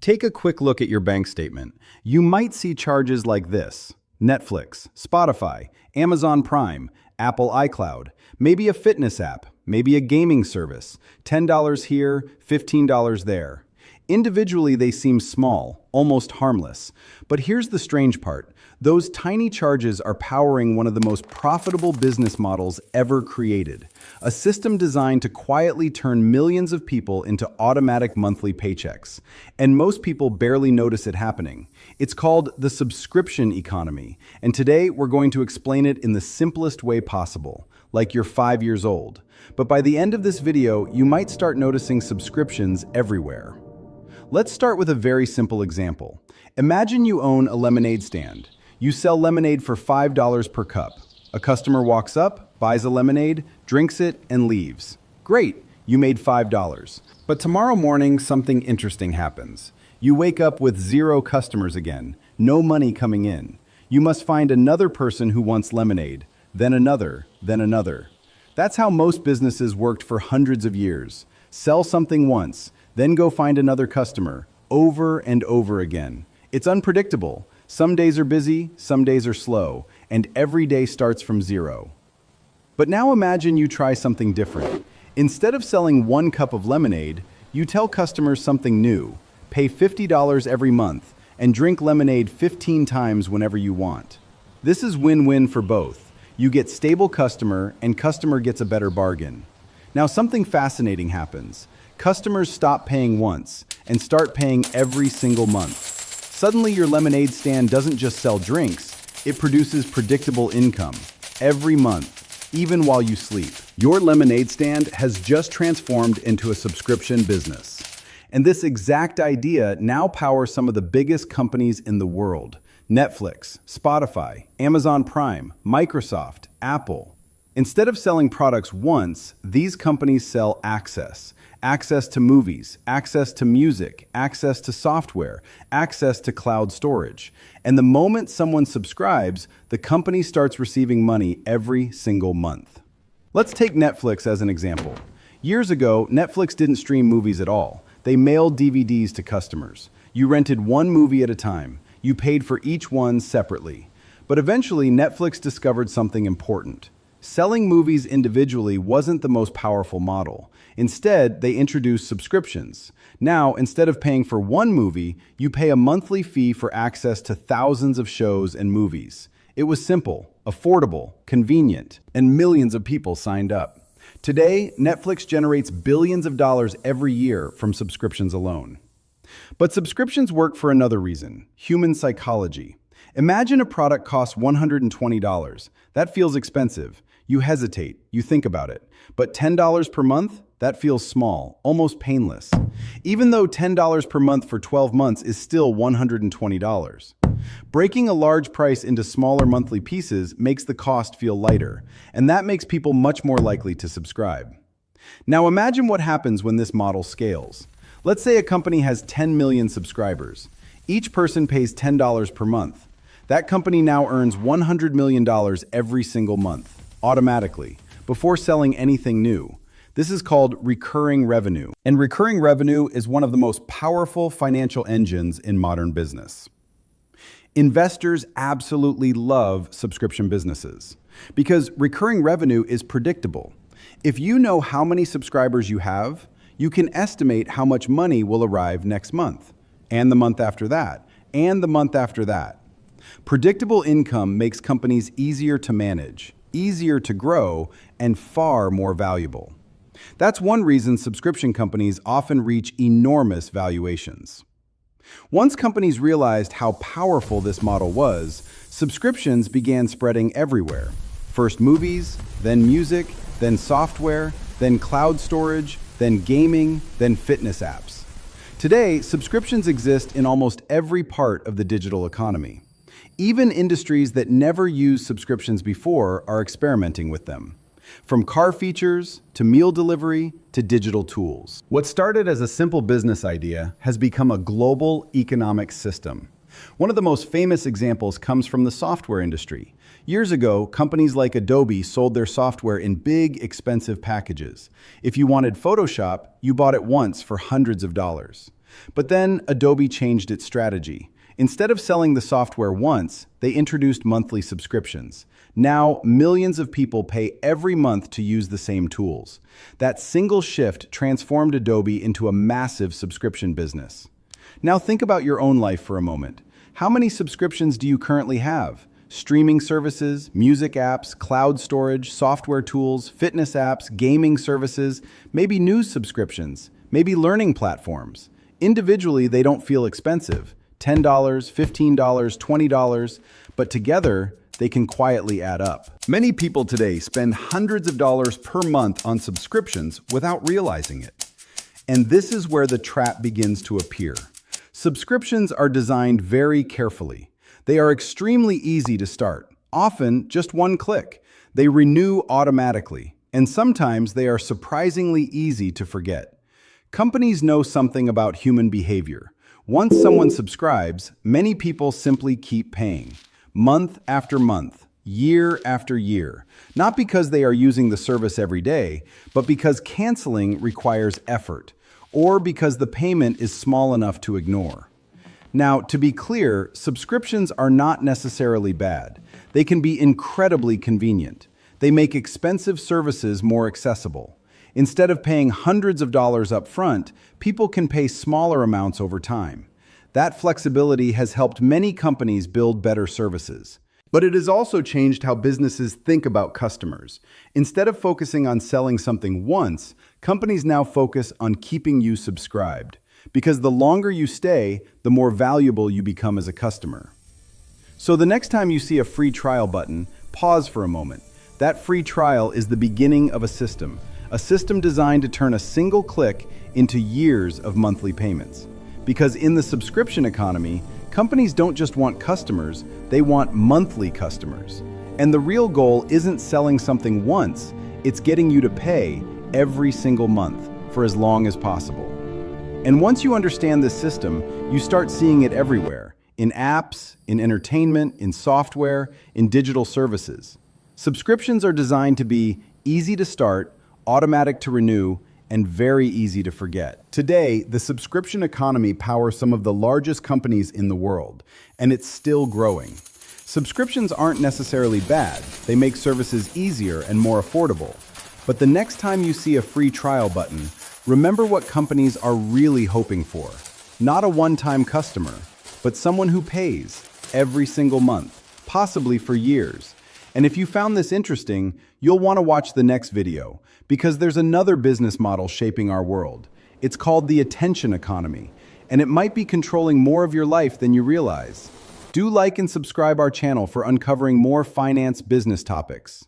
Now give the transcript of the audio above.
Take a quick look at your bank statement. You might see charges like this: Netflix, Spotify, Amazon Prime, Apple iCloud, maybe a fitness app, maybe a gaming service, $10 here, $15 there. Individually, they seem small, almost harmless. But here's the strange part. Those tiny charges are powering one of the most profitable business models ever created. A system designed to quietly turn millions of people into automatic monthly paychecks. And most people barely notice it happening. It's called the subscription economy. And today, we're going to explain it in the simplest way possible, like you're 5 years old. But by the end of this video, you might start noticing subscriptions everywhere. Let's start with a very simple example. Imagine you own a lemonade stand. You sell lemonade for $5 per cup. A customer walks up, buys a lemonade, drinks it, and leaves. Great, you made $5. But tomorrow morning, something interesting happens. You wake up with 0 customers again, no money coming in. You must find another person who wants lemonade, then another, then another. That's how most businesses worked for hundreds of years. Sell something once, then go find another customer, over and over again. It's unpredictable. Some days are busy, some days are slow, and every day starts from 0. But now imagine you try something different. Instead of selling 1 cup of lemonade, you tell customers something new. Pay $50 every month and drink lemonade 15 times whenever you want. This is win-win for both. You get stable customer and customer gets a better bargain. Now something fascinating happens. Customers stop paying once and start paying every single month. Suddenly your lemonade stand doesn't just sell drinks, it produces predictable income every month, even while you sleep. Your lemonade stand has just transformed into a subscription business. And this exact idea now powers some of the biggest companies in the world: Netflix, Spotify, Amazon Prime, Microsoft, Apple. Instead of selling products once, these companies sell access. Access to movies, access to music, access to software, access to cloud storage. And the moment someone subscribes, the company starts receiving money every single month. Let's take Netflix as an example. Years ago, Netflix didn't stream movies at all. They mailed DVDs to customers. You rented 1 movie at a time. You paid for each one separately. But eventually, Netflix discovered something important. Selling movies individually wasn't the most powerful model. Instead, they introduced subscriptions. Now, instead of paying for 1 movie, you pay a monthly fee for access to thousands of shows and movies. It was simple, affordable, convenient, and millions of people signed up. Today, Netflix generates billions of dollars every year from subscriptions alone. But subscriptions work for another reason: human psychology. Imagine a product costs $120. That feels expensive. You hesitate, you think about it. But $10 per month? That feels small, almost painless. Even though $10 per month for 12 months is still $120. Breaking a large price into smaller monthly pieces makes the cost feel lighter, and that makes people much more likely to subscribe. Now imagine what happens when this model scales. Let's say a company has 10 million subscribers. Each person pays $10 per month. That company now earns $100 million every single month, automatically, before selling anything new. This is called recurring revenue. And recurring revenue is one of the most powerful financial engines in modern business. Investors absolutely love subscription businesses because recurring revenue is predictable. If you know how many subscribers you have, you can estimate how much money will arrive next month, and the month after that, and the month after that. Predictable income makes companies easier to manage, easier to grow, and far more valuable. That's one reason subscription companies often reach enormous valuations. Once companies realized how powerful this model was, subscriptions began spreading everywhere. First movies, then music, then software, then cloud storage, then gaming, then fitness apps. Today, subscriptions exist in almost every part of the digital economy. Even industries that never used subscriptions before are experimenting with them. From car features, to meal delivery, to digital tools. What started as a simple business idea has become a global economic system. One of the most famous examples comes from the software industry. Years ago, companies like Adobe sold their software in big, expensive packages. If you wanted Photoshop, you bought it once for hundreds of dollars. But then Adobe changed its strategy. Instead of selling the software once, they introduced monthly subscriptions. Now, millions of people pay every month to use the same tools. That single shift transformed Adobe into a massive subscription business. Now think about your own life for a moment. How many subscriptions do you currently have? Streaming services, music apps, cloud storage, software tools, fitness apps, gaming services, maybe news subscriptions, maybe learning platforms. Individually, they don't feel expensive. $10, $15, $20, but together, they can quietly add up. Many people today spend hundreds of dollars per month on subscriptions without realizing it. And this is where the trap begins to appear. Subscriptions are designed very carefully. They are extremely easy to start, often just one click. They renew automatically, and sometimes they are surprisingly easy to forget. Companies know something about human behavior. Once someone subscribes, many people simply keep paying, month after month, year after year, not because they are using the service every day, but because canceling requires effort, or because the payment is small enough to ignore. Now, to be clear, subscriptions are not necessarily bad. They can be incredibly convenient. They make expensive services more accessible. Instead of paying hundreds of dollars up front, people can pay smaller amounts over time. That flexibility has helped many companies build better services. But it has also changed how businesses think about customers. Instead of focusing on selling something once, companies now focus on keeping you subscribed. Because the longer you stay, the more valuable you become as a customer. So the next time you see a free trial button, pause for a moment. That free trial is the beginning of a system designed to turn a single click into years of monthly payments. Because in the subscription economy, companies don't just want customers, they want monthly customers. And the real goal isn't selling something once, it's getting you to pay every single month for as long as possible. And once you understand this system, you start seeing it everywhere, in apps, in entertainment, in software, in digital services. Subscriptions are designed to be easy to start, automatic to renew, and very easy to forget. Today, the subscription economy powers some of the largest companies in the world, and it's still growing. Subscriptions aren't necessarily bad. They make services easier and more affordable. But the next time you see a free trial button, remember what companies are really hoping for. Not a one-time customer, but someone who pays every single month, possibly for years. And if you found this interesting, you'll want to watch the next video, because there's another business model shaping our world. It's called the attention economy, and it might be controlling more of your life than you realize. Do like and subscribe our channel for uncovering more finance business topics.